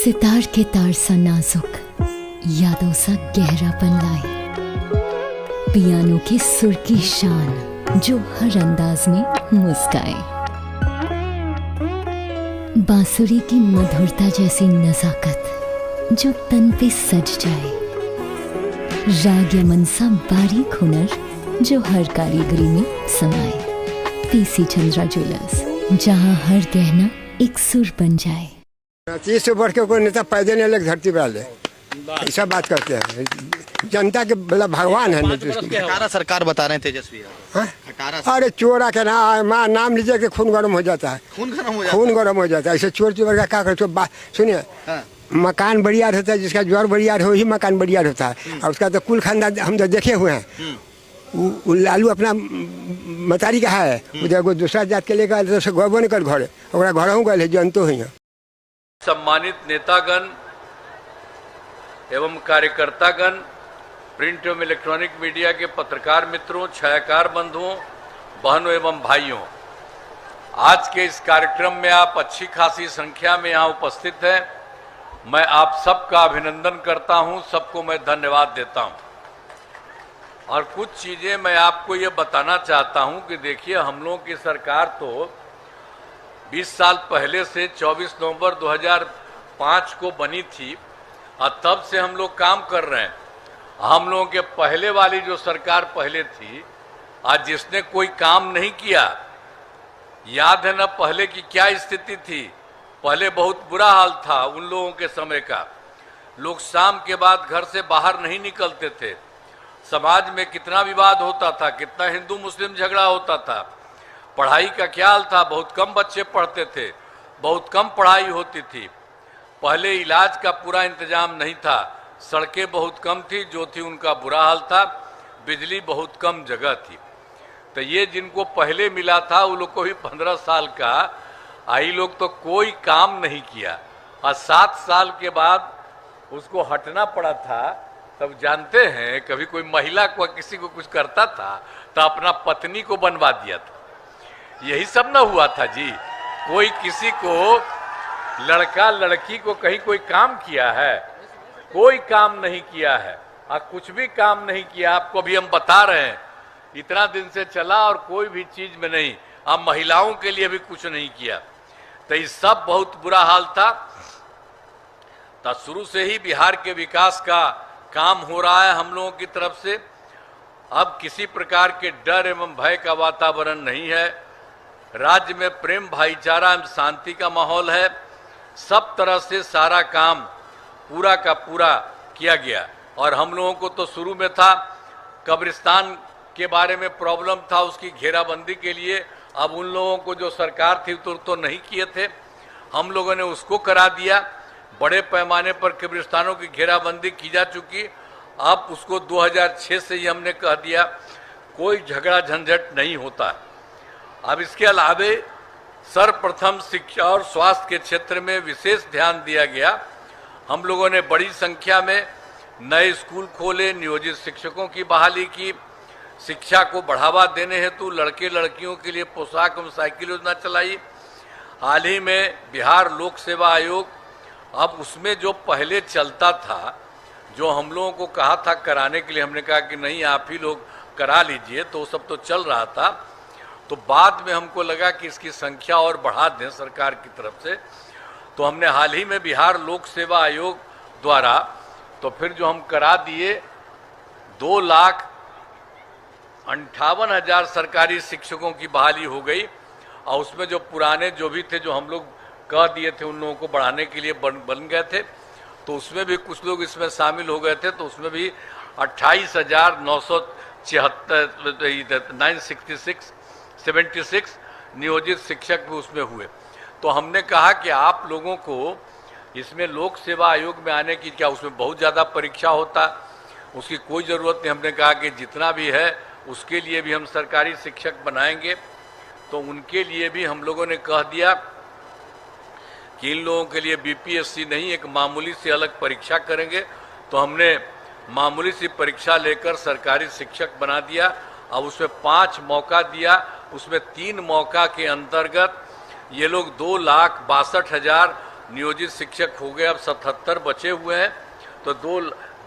सितार के तार सा नाजुक, यादों सा गहरापन लाए, पियानो की सुर की शान जो हर अंदाज में मुस्काए, बांसुरी की मधुरता जैसी नजाकत जो तन पे सज जाए, राग यमन सा बारीक हुनर जो हर कारीगरी में समाए। पीसी चंद्रा ज्वेलर्स, जहां हर गहना एक सुर बन जाए। 30 से बढ़ के कोई नेता पैदल नहीं लग धरती पर ले, ऐसा बात करते हैं। जनता के मतलब भगवान है नीतीश खटारा सरकार बता रहे हैं तेजस्वी। अरे चोरा के नाम लीजिए कि खून गर्म हो जाता है, खून गर्म हो जाता है। ऐसे चोर चोर का क्या करते। सुनिए, मकान बढ़िया रहता है, जिसका ज्वर बढ़िया हो ही मकान बढ़िया रहता है। और उसका तो कुल खानदान हम तो देखे हुए हैं। वो लालू अपना मतारी कहा है, वो दूसरा जात के लेकर तो गबो नहीं कर घरे, घर गए जनतो ही। सम्मानित नेतागण एवं कार्यकर्तागण, प्रिंट एवं इलेक्ट्रॉनिक मीडिया के पत्रकार मित्रों, छायाकार बंधुओं, बहनों एवं भाइयों, आज के इस कार्यक्रम में आप अच्छी खासी संख्या में यहाँ उपस्थित हैं। मैं आप सबका अभिनंदन करता हूँ, सबको मैं धन्यवाद देता हूँ। और कुछ चीज़ें मैं आपको ये बताना चाहता हूँ कि देखिए, हम लोगों की सरकार तो 20 साल पहले से 24 नवंबर 2005 को बनी थी और तब से हम लोग काम कर रहे हैं। हम लोगों के पहले वाली जो सरकार पहले थी, आज जिसने कोई काम नहीं किया, याद है ना पहले की क्या स्थिति थी। पहले बहुत बुरा हाल था उन लोगों के समय का। लोग शाम के बाद घर से बाहर नहीं निकलते थे। समाज में कितना विवाद होता था, कितना हिंदू मुस्लिम झगड़ा होता था। पढ़ाई का क्या हाल था, बहुत कम बच्चे पढ़ते थे, बहुत कम पढ़ाई होती थी। पहले इलाज का पूरा इंतजाम नहीं था, सड़कें बहुत कम थी, जो थी उनका बुरा हाल था, बिजली बहुत कम जगह थी। तो ये जिनको पहले मिला था वो लोग को भी 15 साल का, आई लोग तो कोई काम नहीं किया और 7 साल के बाद उसको हटना पड़ा था। तब जानते हैं, कभी कोई महिला को किसी को कुछ करता था तो अपना पत्नी को बनवा दिया था। यही सब ना हुआ था जी। कोई किसी को, लड़का लड़की को कहीं कोई काम किया है? कोई काम नहीं किया है। कुछ भी काम नहीं किया। आपको भी हम बता रहे हैं, इतना दिन से चला और कोई भी चीज में नहीं। अब महिलाओं के लिए भी कुछ नहीं किया। तो ये सब बहुत बुरा हाल था। तो शुरू से ही बिहार के विकास का काम हो रहा है हम लोगों की तरफ से। अब किसी प्रकार के डर एवं भय का वातावरण नहीं है। राज्य में प्रेम, भाईचारा एवं शांति का माहौल है। सब तरह से सारा काम पूरा का पूरा किया गया। और हम लोगों को तो शुरू में था, कब्रिस्तान के बारे में प्रॉब्लम था, उसकी घेराबंदी के लिए। अब उन लोगों को जो सरकार थी तो नहीं किए थे, हम लोगों ने उसको करा दिया। बड़े पैमाने पर कब्रिस्तानों की घेराबंदी की जा चुकी। अब उसको 2006 से ही हमने कह दिया, कोई झगड़ा झंझट नहीं होता। अब इसके अलावे सर्वप्रथम शिक्षा और स्वास्थ्य के क्षेत्र में विशेष ध्यान दिया गया। हम लोगों ने बड़ी संख्या में नए स्कूल खोले, नियोजित शिक्षकों की बहाली की, शिक्षा को बढ़ावा देने हेतु लड़के लड़कियों के लिए पोशाक एवं साइकिल योजना चलाई। हाल ही में बिहार लोक सेवा आयोग, अब उसमें जो पहले चलता था, जो हम लोगों को कहा था कराने के लिए, हमने कहा कि नहीं आप ही लोग करा लीजिए, तो सब तो चल रहा था। तो बाद में हमको लगा कि इसकी संख्या और बढ़ा दें सरकार की तरफ से। तो हमने हाल ही में बिहार लोक सेवा आयोग द्वारा तो फिर जो हम करा दिए, 2,58,000 सरकारी शिक्षकों की बहाली हो गई। और उसमें जो पुराने जो भी थे, जो हम लोग कह दिए थे, उन लोगों को बढ़ाने के लिए बन गए थे। तो उसमें भी कुछ लोग इसमें शामिल हो गए थे। तो उसमें भी 28,976 नियोजित शिक्षक भी उसमें हुए। तो हमने कहा कि आप लोगों को इसमें लोक सेवा आयोग में आने की क्या, उसमें बहुत ज़्यादा परीक्षा होता, उसकी कोई ज़रूरत नहीं। हमने कहा कि जितना भी है उसके लिए भी हम सरकारी शिक्षक बनाएंगे। तो उनके लिए भी हम लोगों ने कह दिया कि इन लोगों के लिए बीपीएससी नहीं, एक मामूली सी अलग परीक्षा करेंगे। तो हमने मामूली सी परीक्षा लेकर सरकारी शिक्षक बना दिया। अब उसमें 5 मौका दिया। उसमें 3 मौका के अंतर्गत ये लोग 2,62,000 नियोजित शिक्षक हो गए, अब 77 बचे हुए हैं। तो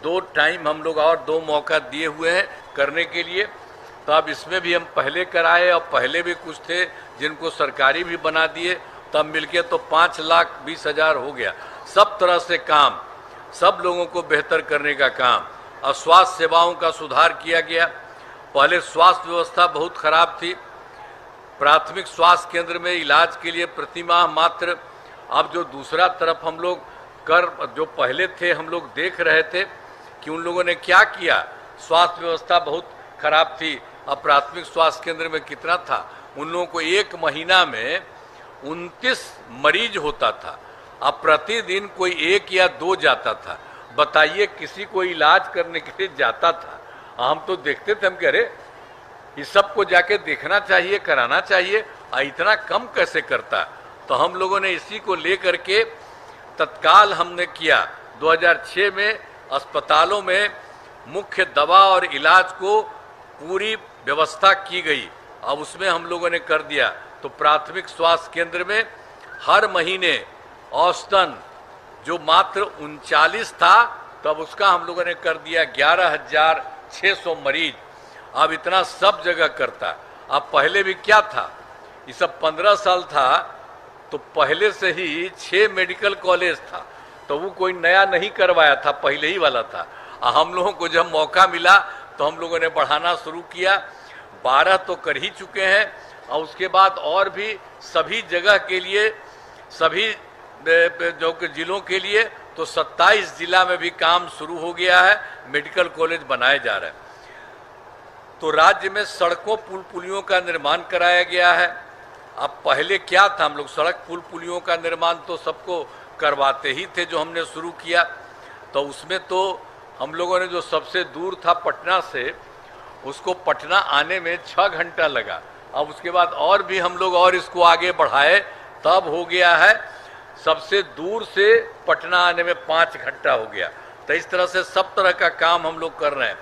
दो टाइम हम लोग और 2 मौका दिए हुए हैं करने के लिए। तो अब इसमें भी हम पहले कराए, और पहले भी कुछ थे जिनको सरकारी भी बना दिए, तब मिलके तो 5,20,000 हो गया। सब तरह से काम, सब लोगों को बेहतर करने का काम। और स्वास्थ्य सेवाओं का सुधार किया गया। पहले स्वास्थ्य व्यवस्था बहुत खराब थी। प्राथमिक स्वास्थ्य केंद्र में इलाज के लिए प्रति माह मात्र, अब जो दूसरा तरफ हम लोग जो पहले थे हम लोग देख रहे थे कि उन लोगों ने क्या किया। स्वास्थ्य व्यवस्था बहुत खराब थी। अब प्राथमिक स्वास्थ्य केंद्र में कितना था, उन लोगों को 1 महीना में 29 मरीज होता था। अब प्रतिदिन कोई 1 या 2 जाता था। बताइए, किसी को इलाज करने के लिए जाता था, हम तो देखते थे, हम कह रहे इस सब को जाके देखना चाहिए, कराना चाहिए, इतना कम कैसे करता। तो हम लोगों ने इसी को लेकर के तत्काल हमने किया। 2006 में अस्पतालों में मुख्य दवा और इलाज को पूरी व्यवस्था की गई। अब उसमें हम लोगों ने कर दिया। तो प्राथमिक स्वास्थ्य केंद्र में हर महीने औसतन जो मात्र 39 था, तब उसका हम लोगों ने कर दिया 11,600 मरीज। अब इतना सब जगह करता। अब पहले भी क्या था, ये सब 15 साल था, तो पहले से ही 6 मेडिकल कॉलेज था। तो वो कोई नया नहीं करवाया था, पहले ही वाला था। हम लोगों को जब मौका मिला तो हम लोगों ने बढ़ाना शुरू किया। 12 तो कर ही चुके हैं, और उसके बाद और भी सभी जगह के लिए, सभी जो जिलों के लिए, तो 27 जिला में भी काम शुरू हो गया है। मेडिकल कॉलेज बनाए जा रहे हैं। तो राज्य में सड़कों पुल पुलियों का निर्माण कराया गया है। अब पहले क्या था, हम लोग सड़क पुल पुलियों का निर्माण तो सबको करवाते ही थे, जो हमने शुरू किया। तो उसमें तो हम लोगों ने जो सबसे दूर था पटना से, उसको पटना आने में 6 घंटा लगा। अब उसके बाद और भी हम लोग और इसको आगे बढ़ाए, तब हो गया है सबसे दूर से पटना आने में 5 घंटा हो गया। तो इस तरह से सब तरह का काम हम लोग कर रहे हैं।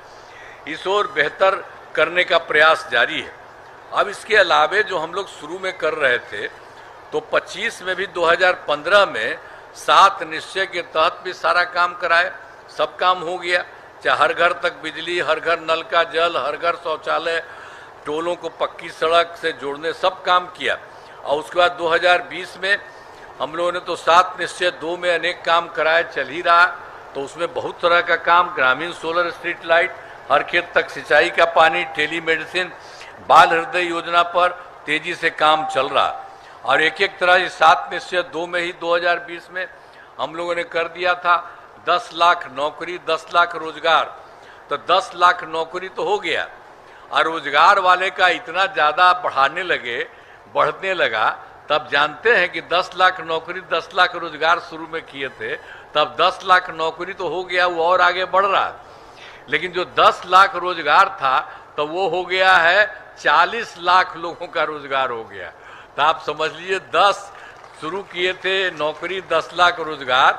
इस ओर बेहतर करने का प्रयास जारी है। अब इसके अलावे जो हम लोग शुरू में कर रहे थे, तो 25 में भी 2015 में 7 निश्चय के तहत भी सारा काम कराए। सब काम हो गया, चाहे हर घर तक बिजली, हर घर नल का जल, हर घर शौचालय, टोलों को पक्की सड़क से जोड़ने, सब काम किया। और उसके बाद 2020 में हम लोगों ने तो 7 निश्चय 2 में अनेक काम कराए, चल ही रहा। तो उसमें बहुत तरह का काम, ग्रामीण सोलर स्ट्रीट लाइट, हर खेत तक सिंचाई का पानी, टेली मेडिसिन, बाल हृदय योजना पर तेजी से काम चल रहा। और एक तरह 7 निश्चय 2 में ही 2020 में हम लोगों ने कर दिया था 10 लाख नौकरी, 10 लाख रोजगार। तो 10 लाख नौकरी तो हो गया, और रोजगार वाले का इतना ज़्यादा बढ़ने लगा। तब जानते हैं कि 10 लाख नौकरी, 10 लाख रोजगार शुरू में किए थे, तब 10 लाख नौकरी तो हो गया, वो और आगे बढ़ रहा। लेकिन जो 10 लाख रोजगार था, तो वो हो गया है 40 लाख लोगों का रोजगार हो गया। तो आप समझ लीजिए, 10 शुरू किए थे नौकरी, 10 लाख रोजगार,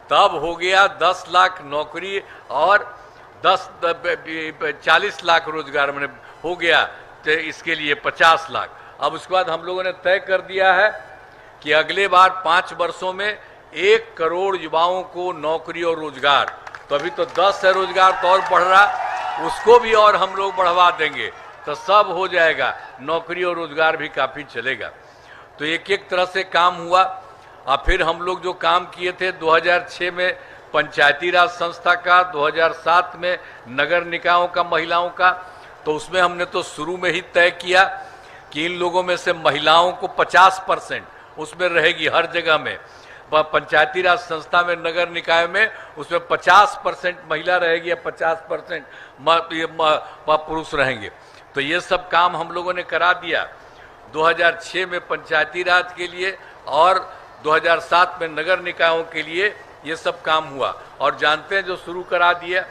तब हो गया 10 लाख नौकरी और 40 लाख रोजगार मैंने हो गया। तो इसके लिए 50 लाख। अब उसके बाद हम लोगों ने तय कर दिया है कि अगले बार 5 वर्षों में 1 करोड़ युवाओं को नौकरी और रोजगार। तो अभी तो 10 है रोजगार, तो और बढ़ रहा, उसको भी और हम लोग बढ़वा देंगे, तो सब हो जाएगा, नौकरी और रोजगार भी काफ़ी चलेगा। तो एक तरह से काम हुआ। और फिर हम लोग जो काम किए थे 2006 में पंचायती राज संस्था का, 2007 में नगर निकायों का, महिलाओं का, तो उसमें हमने तो शुरू में ही तय किया कि इन लोगों में से महिलाओं को 50% उसमें रहेगी हर जगह में। पंचायती राज संस्था में, नगर निकाय में, उसमें 50% महिला रहेगी या 50% पुरुष रहेंगे। तो ये सब काम हम लोगों ने करा दिया 2006 में पंचायती राज के लिए, और 2007 में नगर निकायों के लिए ये सब काम हुआ। और जानते हैं जो शुरू करा दिया,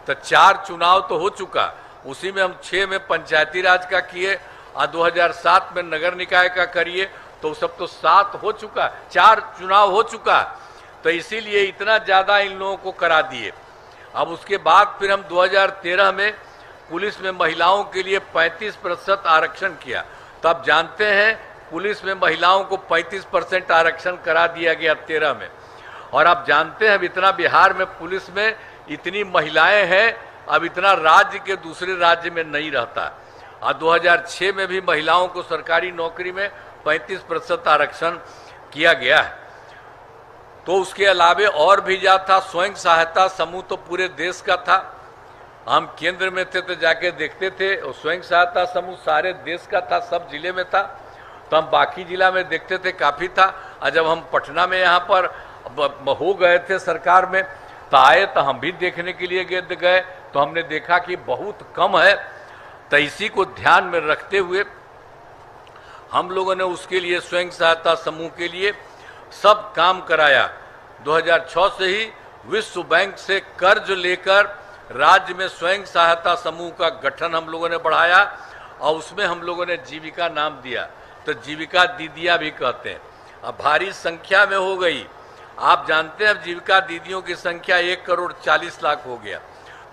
तो 4 चुनाव तो हो चुका, उसी में हम 6 में पंचायती राज का किए और 2007 में नगर निकाय का करिए, तो सब तो 7 हो चुका, 4 चुनाव हो चुका। तो इसीलिए इतना ज़्यादा इन लोगों को करा दिए। अब उसके बाद फिर हम 2013 में पुलिस में महिलाओं के लिए 35% आरक्षण किया। तो आप जानते हैं पुलिस में महिलाओं को 35% आरक्षण करा दिया गया 13 में। और आप जानते हैं अब इतना बिहार में पुलिस में इतनी महिलाएं हैं, अब इतना राज्य के दूसरे राज्य में नहीं रहता। और 2006 में भी महिलाओं को सरकारी नौकरी में 35% आरक्षण किया गया है। तो उसके अलावे और भी ज्यादा स्वयं सहायता समूह तो पूरे देश का था। हम केंद्र में थे तो जाके देखते थे, और स्वयं सहायता समूह सारे देश का था, सब जिले में था। तो हम बाकी जिला में देखते थे काफी था। और जब हम पटना में यहाँ पर हो गए थे सरकार में तो आए, तो हम भी देखने के लिए गए तो हमने देखा कि बहुत कम है। तो इसी को ध्यान में रखते हुए हम लोगों ने उसके लिए स्वयं सहायता समूह के लिए सब काम कराया। 2006 से ही विश्व बैंक से कर्ज लेकर राज्य में स्वयं सहायता समूह का गठन हम लोगों ने बढ़ाया, और उसमें हम लोगों ने जीविका नाम दिया। तो जीविका दीदियां भी कहते हैं, अब भारी संख्या में हो गई। आप जानते हैं अब जीविका दीदियों की संख्या 1,40,00,000 हो गया।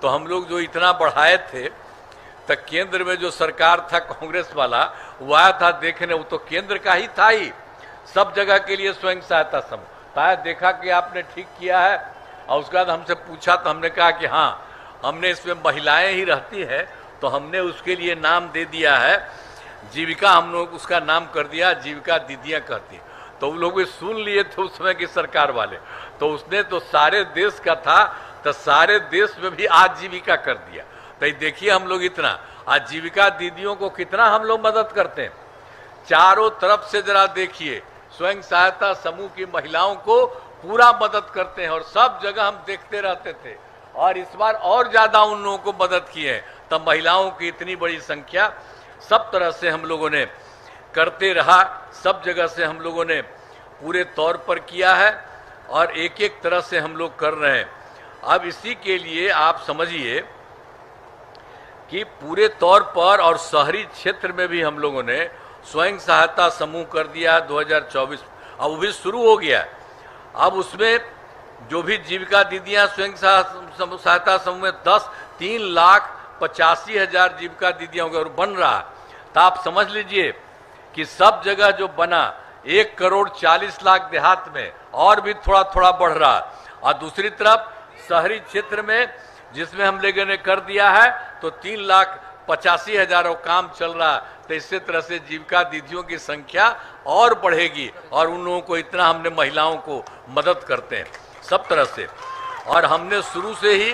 तो हम लोग जो इतना बढ़ाए थे, तो केंद्र में जो सरकार था कांग्रेस वाला, वो आया था देखने, वो तो केंद्र का ही था ही, सब जगह के लिए स्वयं सहायता समूह था। देखा कि आपने ठीक किया है, और उसके बाद हमसे पूछा तो हमने कहा कि हाँ, हमने इसमें महिलाएं ही रहती है तो हमने उसके लिए नाम दे दिया है जीविका, हम लोग उसका नाम कर दिया जीविका दीदियां कहती। तो वो लोग भी सुन लिए थे उस समय की सरकार वाले, तो उसने तो सारे देश का था, तो सारे देश में भी आजीविका कर दिया। तो देखिए हम लोग इतना आजीविका दीदियों को कितना हम लोग मदद करते हैं, चारों तरफ से जरा देखिए, स्वयं सहायता समूह की महिलाओं को पूरा मदद करते हैं, और सब जगह हम देखते रहते थे। और इस बार और ज्यादा उन लोगों को मदद की है। तब महिलाओं की इतनी बड़ी संख्या सब तरह से हम लोगों ने करते रहा, सब जगह से हम लोगों ने पूरे तौर पर किया है, और एक एक तरह से हम लोग कर रहे हैं। अब इसी के लिए आप समझिए कि पूरे तौर पर और शहरी क्षेत्र में भी हम लोगों ने स्वयं सहायता समूह कर दिया 2024। अब वो भी शुरू हो गया। अब उसमें जो भी जीविका दीदियां स्वयं सहायता समूह में 3,85,000 जीविका दीदियां हो गए और बन रहा। तो आप समझ लीजिए कि सब जगह जो बना 1,40,00,000 देहात में, और भी थोड़ा थोड़ा बढ़ रहा। और दूसरी तरफ शहरी क्षेत्र में जिसमें हम लोगों ने कर दिया है तो 3,85,000 काम चल रहा। तो इसी तरह से जीविका दीदियों की संख्या और बढ़ेगी, और उन लोगों को इतना हमने महिलाओं को मदद करते हैं सब तरह से। और हमने शुरू से ही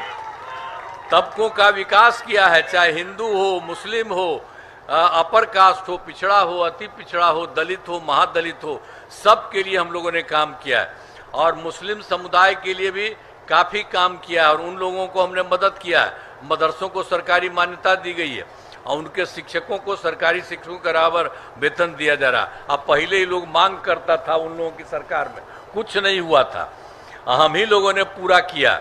तबकों का विकास किया है, चाहे हिंदू हो, मुस्लिम हो, अपर कास्ट हो, पिछड़ा हो, अति पिछड़ा हो, दलित हो, महादलित हो, सब के लिए हम लोगों ने काम किया है। और मुस्लिम समुदाय के लिए भी काफ़ी काम किया है, और उन लोगों को हमने मदद किया है। मदरसों को सरकारी मान्यता दी गई है, और उनके शिक्षकों को सरकारी शिक्षकों के बराबर वेतन दिया जा रहा। अब पहले ही लोग मांग करता था, उन लोगों की सरकार में कुछ नहीं हुआ था, हम ही लोगों ने पूरा किया।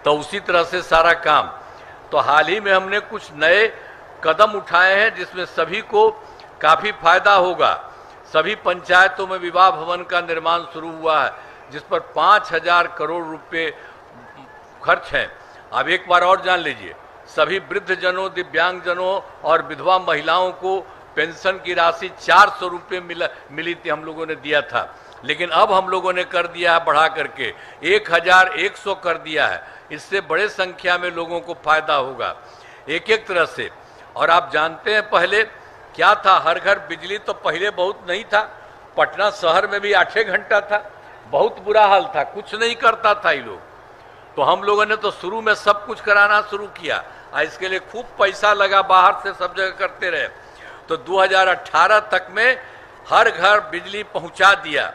तो उसी तरह से सारा काम। तो हाल ही में हमने कुछ नए कदम उठाए हैं जिसमें सभी को काफ़ी फायदा होगा। सभी पंचायतों में विवाह भवन का निर्माण शुरू हुआ है, जिस पर 5,000 करोड़ रुपए खर्च हैं। अब एक बार और जान लीजिए, सभी वृद्धजनों, दिव्यांगजनों और विधवा महिलाओं को पेंशन की राशि 400 रुपये मिली थी, हम लोगों ने दिया था। लेकिन अब हम लोगों ने कर दिया है बढ़ा करके 1,100 कर दिया है। इससे बड़े संख्या में लोगों को फायदा होगा एक एक तरह से। और आप जानते हैं पहले क्या था, हर घर बिजली तो पहले बहुत नहीं था। पटना शहर में भी 8 घंटा था, बहुत बुरा हाल था, कुछ नहीं करता था ये लोग। तो हम लोगों ने तो शुरू में सब कुछ कराना शुरू किया, और इसके लिए खूब पैसा लगा, बाहर से सब जगह करते रहे। तो 2018 तक में हर घर बिजली पहुंचा दिया,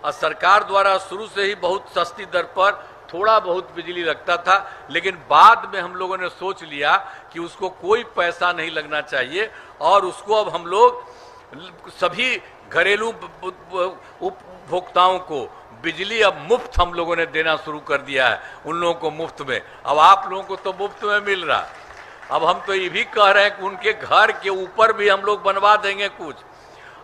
और सरकार द्वारा शुरू से ही बहुत सस्ती दर पर थोड़ा बहुत बिजली लगता था। लेकिन बाद में हम लोगों ने सोच लिया कि उसको कोई पैसा नहीं लगना चाहिए, और उसको अब हम लोग सभी घरेलू उपभोक्ताओं को बिजली अब मुफ्त हम लोगों ने देना शुरू कर दिया है, उन लोगों को मुफ्त में। अब आप लोगों को तो मुफ्त में मिल रहा। अब हम तो ये भी कह रहे हैं कि उनके घर के ऊपर भी हम लोग बनवा देंगे कुछ।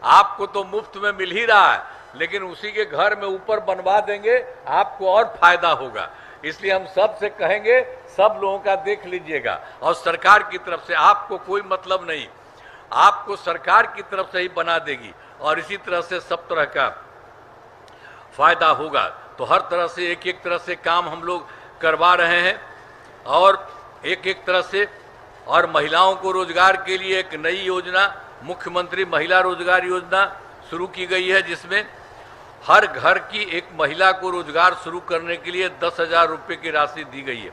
आपको तो मुफ्त में मिल ही रहा है, लेकिन उसी के घर में ऊपर बनवा देंगे, आपको और फायदा होगा। इसलिए हम सब से कहेंगे, सब लोगों का देख लीजिएगा। और सरकार की तरफ से आपको कोई मतलब नहीं, आपको सरकार की तरफ से ही बना देगी। और इसी तरह से सब तरह का फायदा होगा। तो हर तरह से एक एक तरह से काम हम लोग करवा रहे हैं और एक एक तरह से, और महिलाओं को रोजगार के लिए एक नई योजना मुख्यमंत्री महिला रोजगार योजना शुरू की गई है, जिसमें हर घर की एक महिला को रोजगार शुरू करने के लिए 10,000 रुपये की राशि दी गई है।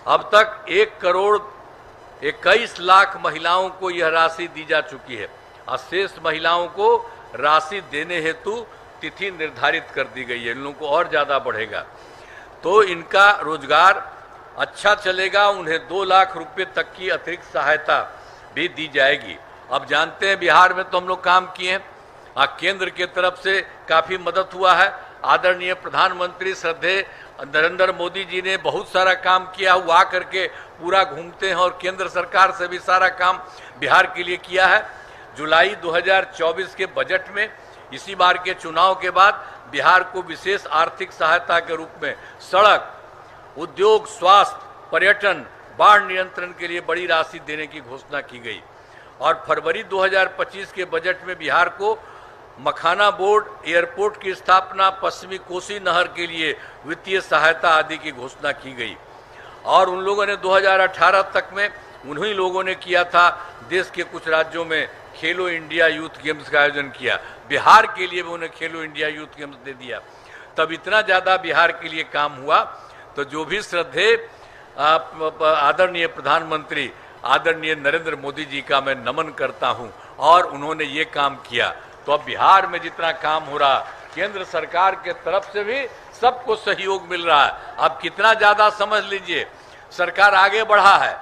अब तक 1,21,00,000 महिलाओं को यह राशि दी जा चुकी है और शेष महिलाओं को राशि देने हेतु तिथि निर्धारित कर दी गई है। इन लोगों को और ज़्यादा बढ़ेगा तो इनका रोजगार अच्छा चलेगा। उन्हें 2 लाख रुपए तक की अतिरिक्त सहायता भी दी जाएगी। अब जानते हैं बिहार में तो हम लोग काम किए हैं, केंद्र के तरफ से काफ़ी मदद हुआ है। आदरणीय प्रधानमंत्री श्रद्धेय नरेंद्र मोदी जी ने बहुत सारा काम किया, हुआ करके पूरा घूमते हैं और केंद्र सरकार से भी सारा काम बिहार के लिए किया है। जुलाई 2024 के बजट में इसी बार के चुनाव के बाद बिहार को विशेष आर्थिक सहायता के रूप में सड़क, उद्योग, स्वास्थ्य, पर्यटन, बाढ़ नियंत्रण के लिए बड़ी राशि देने की घोषणा की गई और फरवरी 2025 के बजट में बिहार को मखाना बोर्ड, एयरपोर्ट की स्थापना, पश्चिमी कोसी नहर के लिए वित्तीय सहायता आदि की घोषणा की गई। और उन लोगों ने 2018 तक में उन्हीं लोगों ने किया था, देश के कुछ राज्यों में खेलो इंडिया यूथ गेम्स का आयोजन किया, बिहार के लिए भी उन्हें खेलो इंडिया यूथ गेम्स दे दिया। तब इतना ज़्यादा बिहार के लिए काम हुआ। तो जो भी श्रद्धेय आदरणीय प्रधानमंत्री आदरणीय नरेंद्र मोदी जी का मैं नमन करता हूं और उन्होंने ये काम किया। तो अब बिहार में जितना काम हो रहा, केंद्र सरकार के तरफ से भी सबको सहयोग मिल रहा है। अब कितना ज़्यादा समझ लीजिए, सरकार आगे बढ़ा है।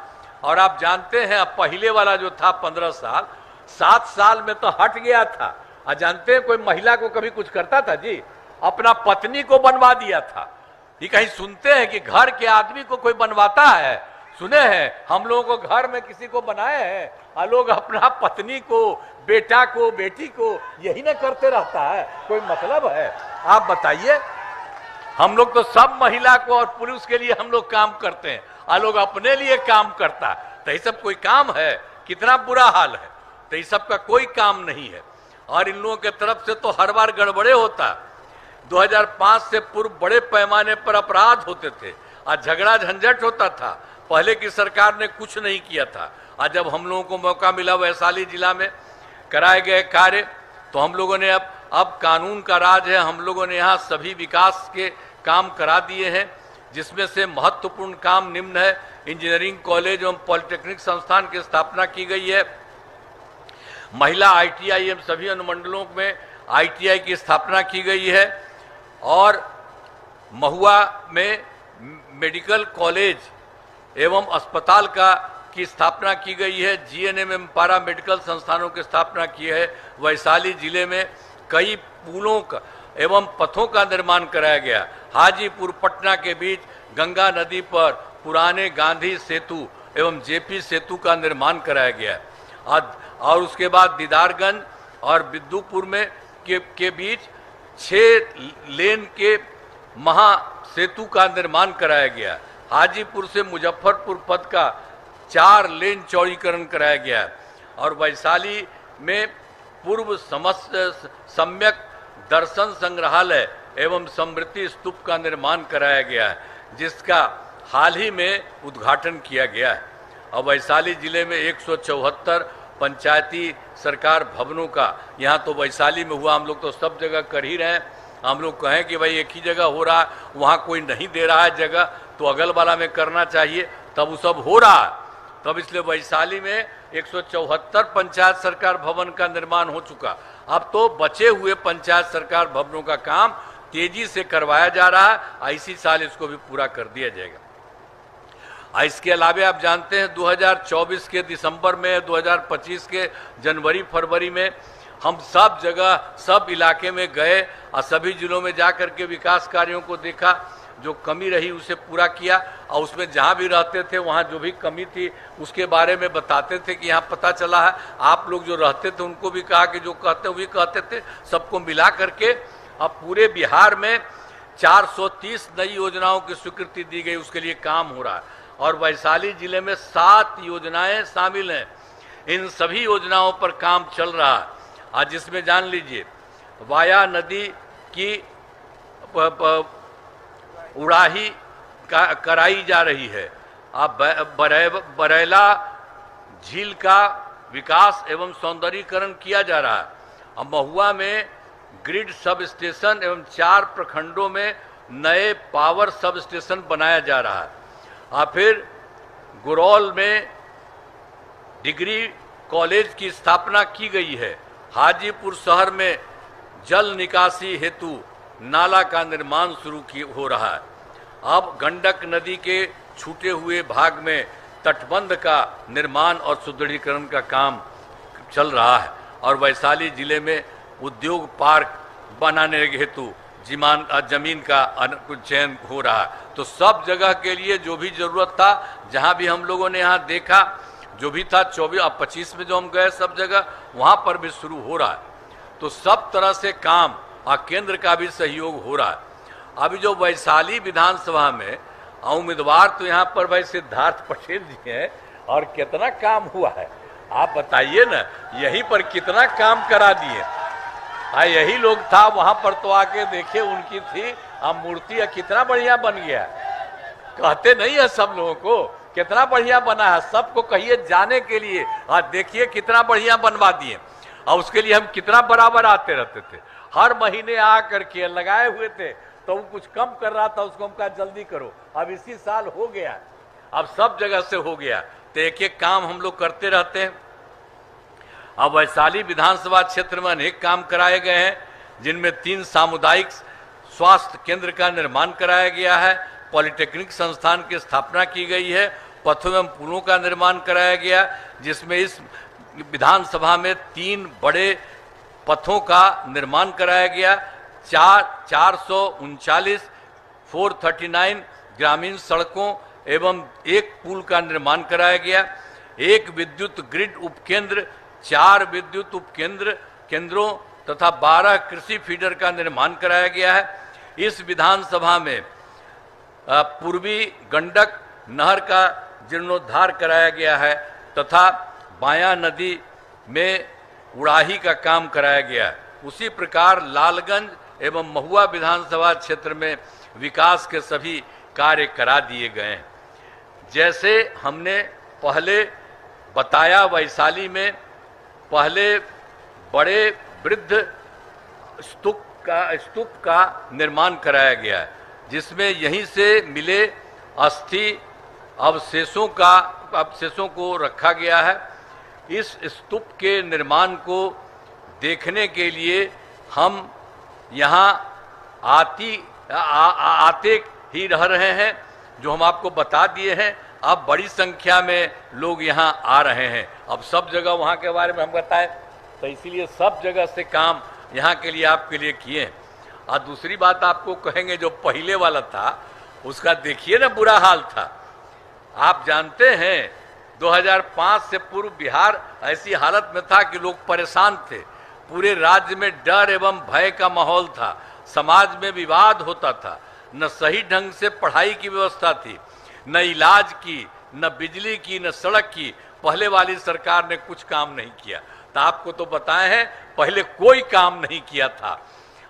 और आप जानते हैं अब पहले वाला जो था 15 साल, 7 साल में तो हट गया था। और जानते हैं कोई महिला को कभी कुछ करता था जी? अपना पत्नी को बनवा दिया था। ये कहीं सुनते हैं कि घर के आदमी को कोई बनवाता है? सुने हैं हम लोगों को घर में किसी को बनाए हैं? और लोग अपना पत्नी को, बेटा को, बेटी को यही ना करते रहता है, कोई मतलब है? आप बताइए। हम लोग तो सब महिला को और पुरुष के लिए हम लोग काम करते हैं और लोग अपने लिए काम करता है। तो ये सब कोई काम है? कितना बुरा हाल है। तो ये सब का कोई काम नहीं है। और इन लोगों के तरफ से तो हर बार गड़बड़े होता। 2005 से पूर्व बड़े पैमाने पर अपराध होते थे और झगड़ा झंझट होता था। पहले की सरकार ने कुछ नहीं किया था। और जब हम लोगों को मौका मिला वैशाली जिला में कराए गए कार्य, तो हम लोगों ने अब कानून का राज है। हम लोगों ने यहाँ सभी विकास के काम करा दिए हैं, जिसमें से महत्वपूर्ण काम निम्न है। इंजीनियरिंग कॉलेज एवं पॉलिटेक्निक संस्थान की स्थापना की गई है। महिला ITI एवं सभी अनुमंडलों में ITI की स्थापना की गई है। और महुआ में मेडिकल कॉलेज एवं अस्पताल की स्थापना की गई है। GNM एवं पारा मेडिकल संस्थानों की स्थापना की है। वैशाली जिले में कई पुलों का एवं पथों का निर्माण कराया गया। हाजीपुर पटना के बीच गंगा नदी पर पुराने गांधी सेतु एवं JP सेतु का निर्माण कराया गया। और उसके बाद दीदारगंज और बिद्दुपुर में के बीच 6 लेन के महा सेतु का निर्माण कराया गया। हाजीपुर से मुजफ्फरपुर पथ का 4 लेन चौड़ीकरण कराया गया। और वैशाली में पूर्व सम्यक दर्शन संग्रहालय एवं स्मृति स्तूप का निर्माण कराया गया है, जिसका हाल ही में उद्घाटन किया गया है। और वैशाली जिले में 174 पंचायती सरकार भवनों का, यहाँ तो वैशाली में हुआ, हम लोग तो सब जगह कर ही रहे हैं। हम लोग कहें कि भाई एक ही जगह हो रहा है, वहाँ कोई नहीं दे रहा है जगह, तो अगल वाला में करना चाहिए, तब वो सब हो रहा है। तब इसलिए वैशाली में 174 पंचायत सरकार भवन का निर्माण हो चुका। अब तो बचे हुए पंचायत सरकार भवनों का काम तेजी से करवाया जा रहा है। इसी साल इसको भी पूरा कर दिया जाएगा। इसके अलावे आप जानते हैं 2024 के दिसंबर में, 2025 के जनवरी फरवरी में हम सब जगह सब इलाके में गए और सभी जिलों में जा कर के विकास कार्यों को देखा। जो कमी रही उसे पूरा किया और उसमें जहाँ भी रहते थे वहाँ जो भी कमी थी उसके बारे में बताते थे कि यहाँ पता चला है। आप लोग जो रहते थे उनको भी कहा कि जो कहते वही कहते थे। सबको मिला करके अब पूरे बिहार में 430 नई योजनाओं की स्वीकृति दी गई, उसके लिए काम हो रहा है। और वैशाली जिले में 7 योजनाएं शामिल हैं। इन सभी योजनाओं पर काम चल रहा है। आज जिसमें जान लीजिए वाया नदी की उड़ाही कराई जा रही है। अब बरेला झील का विकास एवं सौंदर्यीकरण किया जा रहा है। अब महुआ में ग्रिड सब स्टेशन एवं 4 प्रखंडों में नए पावर सब स्टेशन बनाया जा रहा है। और फिर गुरौल में डिग्री कॉलेज की स्थापना की गई है। हाजीपुर शहर में जल निकासी हेतु नाला का निर्माण शुरू हो रहा है। अब गंडक नदी के छूटे हुए भाग में तटबंध का निर्माण और सुदृढ़ीकरण का काम चल रहा है। और वैशाली जिले में उद्योग पार्क बनाने हेतु जमीन का चयन हो रहा है। तो सब जगह के लिए जो भी जरूरत था, जहां भी हम लोगों ने यहाँ देखा जो भी था 24 और 25 में जो हम गए सब जगह वहां पर भी शुरू हो रहा है। तो सब तरह से काम और केंद्र का भी सहयोग हो रहा है। अभी जो वैशाली विधानसभा में उम्मीदवार तो यहाँ पर भाई सिद्धार्थ पटेल जी हैं, और कितना काम हुआ है आप बताइए ना, यहीं पर कितना काम करा दिए। यही लोग था वहां पर, तो आके देखिए उनकी थी मूर्ति, कितना बढ़िया बन गया। कहते नहीं है सब लोगों को कितना बढ़िया बना है, सबको कहिए जाने के लिए। देखिए कितना बढ़िया बनवा दिए। और उसके लिए हम कितना बराबर आते रहते थे, हर महीने आ करके लगाए हुए थे। तो वो कुछ कम कर रहा था, उसको हम कहा जल्दी करो। अब इसी साल हो गया, अब सब जगह से हो गया। तो एक एक काम हम लोग करते रहते हैं। अब वैशाली विधानसभा क्षेत्र में अनेक काम कराए गए हैं, जिनमें 3 सामुदायिक स्वास्थ्य केंद्र का निर्माण कराया गया है, पॉलिटेक्निक संस्थान की स्थापना की गई है, पथों एवं पुलों का निर्माण कराया गया, जिसमें इस विधानसभा में 3 बड़े पथों का निर्माण कराया गया। 439 439 ग्रामीण सड़कों एवं 1 पुल का निर्माण कराया गया। 1 विद्युत ग्रिड उपकेंद्र, 4 विद्युत केंद्रों तथा 12 कृषि फीडर का निर्माण कराया गया है। इस विधानसभा में पूर्वी गंडक नहर का जीर्णोद्धार कराया गया है तथा बाया नदी में उड़ाही का काम कराया गया है। उसी प्रकार लालगंज एवं महुआ विधानसभा क्षेत्र में विकास के सभी कार्य करा दिए गए हैं। जैसे हमने पहले बताया, वैशाली में पहले बड़े वृद्ध स्तूप का निर्माण कराया गया है, जिसमें यहीं से मिले अस्थि अवशेषों को रखा गया है। इस स्तूप के निर्माण को देखने के लिए हम यहाँ आते ही रह रहे हैं, जो हम आपको बता दिए हैं। अब बड़ी संख्या में लोग यहाँ आ रहे हैं। अब सब जगह वहाँ के बारे में हम बताएं, तो इसीलिए सब जगह से काम यहाँ के लिए आपके लिए किए। और दूसरी बात आपको कहेंगे, जो पहले वाला था उसका देखिए ना बुरा हाल था। आप जानते हैं 2005 से पूर्व बिहार ऐसी हालत में था कि लोग परेशान थे। पूरे राज्य में डर एवं भय का माहौल था, समाज में विवाद होता था, न सही ढंग से पढ़ाई की व्यवस्था थी, न इलाज की, न बिजली की, न सड़क की। पहले वाली सरकार ने कुछ काम नहीं किया। तो आपको तो बताए हैं पहले कोई काम नहीं किया था,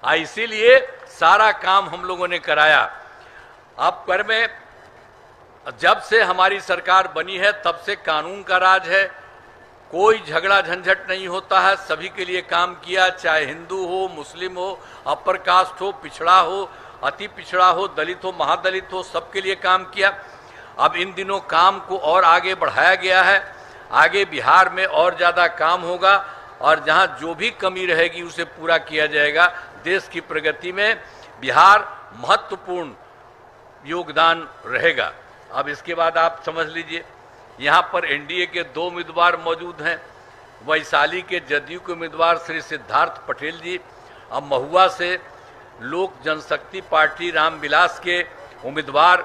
इसीलिए सारा काम हम लोगों ने कराया। अब कर में जब से हमारी सरकार बनी है तब से कानून का राज है, कोई झगड़ा झंझट नहीं होता है, सभी के लिए काम किया, चाहे हिंदू हो, मुस्लिम हो, अपर कास्ट हो, पिछड़ा हो, अति पिछड़ा हो, दलित हो, महादलित हो, सबके लिए काम किया। अब इन दिनों काम को और आगे बढ़ाया गया है। आगे बिहार में और ज़्यादा काम होगा और जहां जो भी कमी रहेगी उसे पूरा किया जाएगा। देश की प्रगति में बिहार महत्वपूर्ण योगदान रहेगा। अब इसके बाद आप समझ लीजिए, यहाँ पर एनडीए के 2 उम्मीदवार मौजूद हैं। वैशाली के जदयू के उम्मीदवार श्री सिद्धार्थ पटेल जी, अब महुआ से लोक जनशक्ति पार्टी रामविलास के उम्मीदवार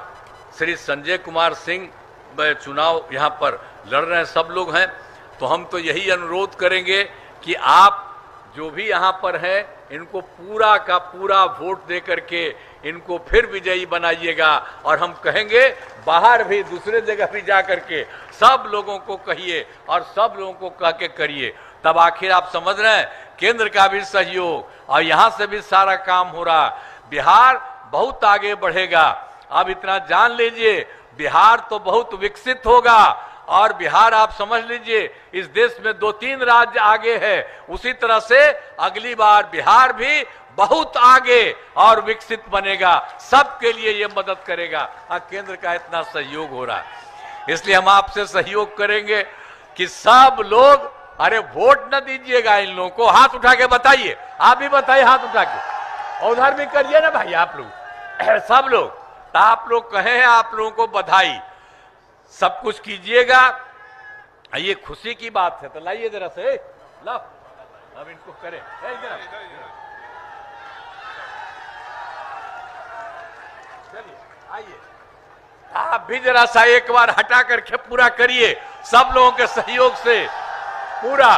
श्री संजय कुमार सिंह चुनाव यहाँ पर लड़ रहे हैं, सब लोग हैं। तो हम तो यही अनुरोध करेंगे कि आप जो भी यहाँ पर हैं इनको पूरा का पूरा वोट दे करके इनको फिर विजयी बनाइएगा। और हम कहेंगे बाहर भी दूसरे जगह भी जा करके सब लोगों को कहिए और सब लोगों को कह के करिए। तब आखिर आप समझ रहे हैं केंद्र का भी सहयोग और यहां से भी सारा काम हो रहा। बिहार बहुत आगे बढ़ेगा। अब इतना जान लीजिए, बिहार तो बहुत विकसित होगा और बिहार आप समझ लीजिए इस देश में 2-3 राज्य आगे है, उसी तरह से अगली बार बिहार भी बहुत आगे और विकसित बनेगा। सबके लिए ये मदद करेगा और केंद्र का इतना सहयोग हो रहा है। इसलिए हम आपसे सहयोग करेंगे कि सब लोग, अरे वोट न दीजिएगा इन लोगों को, हाथ उठा के बताइए, आप भी बताइए हाथ उठा के, और उधर भी करिए ना भाई आप लोग सब लोग, तो आप लोग कहे हैं, आप लोगों को बधाई, सब कुछ कीजिएगा। ये खुशी की बात है, तो लाइए जरा से, लो अब इनको करें, चलिए आइए, आप भी जरा सा एक बार हटा करके पूरा करिए सब लोगों के सहयोग से पूरा।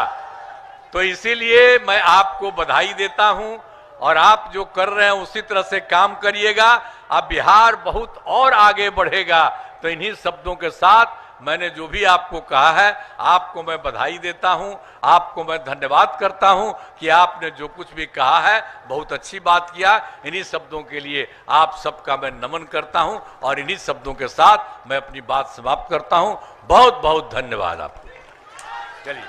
तो इसीलिए मैं आपको बधाई देता हूं और आप जो कर रहे हैं उसी तरह से काम करिएगा। अब बिहार बहुत और आगे बढ़ेगा। तो इन्हीं शब्दों के साथ मैंने जो भी आपको कहा है, आपको मैं बधाई देता हूं, आपको मैं धन्यवाद करता हूं कि आपने जो कुछ भी कहा है बहुत अच्छी बात किया। इन्हीं शब्दों के लिए आप सबका मैं नमन करता हूं और इन्हीं शब्दों के साथ मैं अपनी बात समाप्त करता हूं। बहुत बहुत धन्यवाद आपको। चलिए।